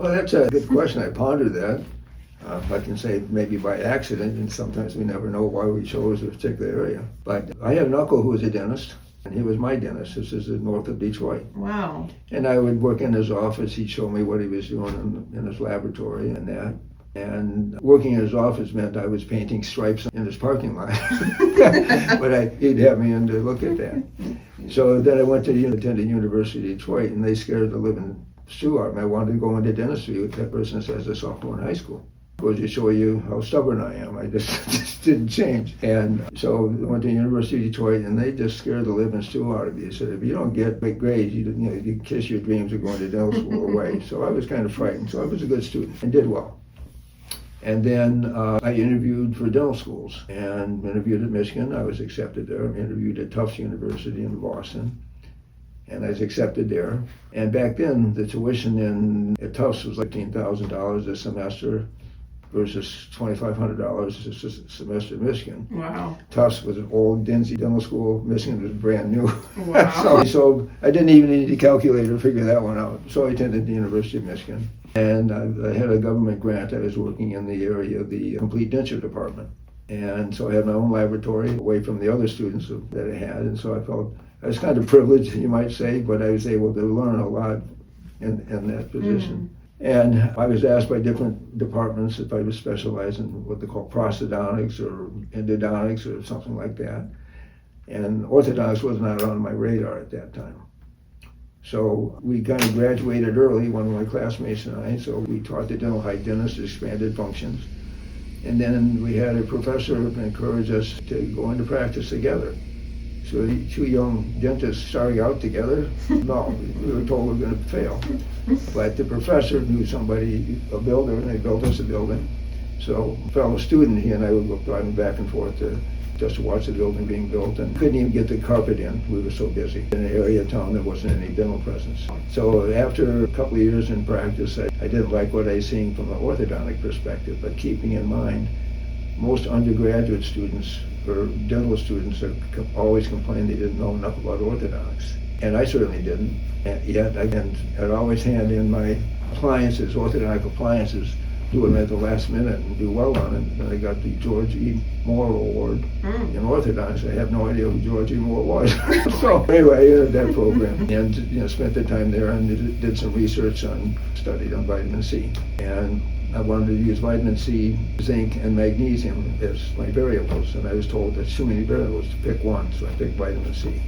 Well, that's a good question. I pondered that. I can say maybe by accident, and sometimes we never know why we chose a particular area. But I had an uncle who was a dentist, and he was my dentist. This is north of Detroit. Wow. And I would work in his office. He'd show me what he was doing in his laboratory and that. And working in his office meant I was painting stripes in his parking lot. But he'd have me in to look at that. So then I went to attend University of Detroit, and they scared the living stew out of me. I wanted to go into dentistry with that person as a sophomore in high school. Goes to show you how stubborn I am. I just didn't change. And so I went to University of Detroit, and they just scared the living stew out of you. They said, if you don't get big grades, you kiss your dreams of going to dental school away. So I was kind of frightened. So I was a good student and did well. And then I interviewed for dental schools and interviewed at Michigan. I was accepted there. I interviewed at Tufts University in Boston, and I was accepted there. And back then, the tuition at Tufts was like $15,000 a semester versus $2,500 a semester in Michigan. Wow. Tufts was an old, dingy dental school. Michigan was brand new. Wow. so I didn't even need a calculator to figure that one out. So I attended the University of Michigan. And I had a government grant. I was working in the area of the complete denture department. And so I had my own laboratory away from the other students that I had. And so I felt I was kind of privileged, you might say, but I was able to learn a lot in that position. And I was asked by different departments if I was specialized in what they call prosthodontics or endodontics or something like that. And orthodontics was not on my radar at that time. So we kind of graduated early, one of my classmates and I, so we taught the dental hygienist expanded functions. And then we had a professor who encouraged us to go into practice together. So the two young dentists starting out together, no, we were told we were going to fail. But the professor knew somebody, a builder, and they built us a building. So a fellow student, he and I would go driving back and forth just to watch the building being built, and couldn't even get the carpet in. We were so busy. In an area of town, there wasn't any dental presence. So after a couple of years in practice, I didn't like what I was seeing from an orthodontic perspective, but keeping in mind, most undergraduate students or dental students always complained they didn't know enough about orthodontics. And I certainly didn't. And yet I'd always hand in my appliances, orthodontic appliances, do them at the last minute and do well on it. And I got the George E. Moore Award in orthodontics. I have no idea who George E. Moore was. So anyway, I entered that program and spent the time there and did some research studied on vitamin C. And I wanted to use vitamin C, zinc, and magnesium as my variables. And I was told there's too many variables to pick one, so I picked vitamin C.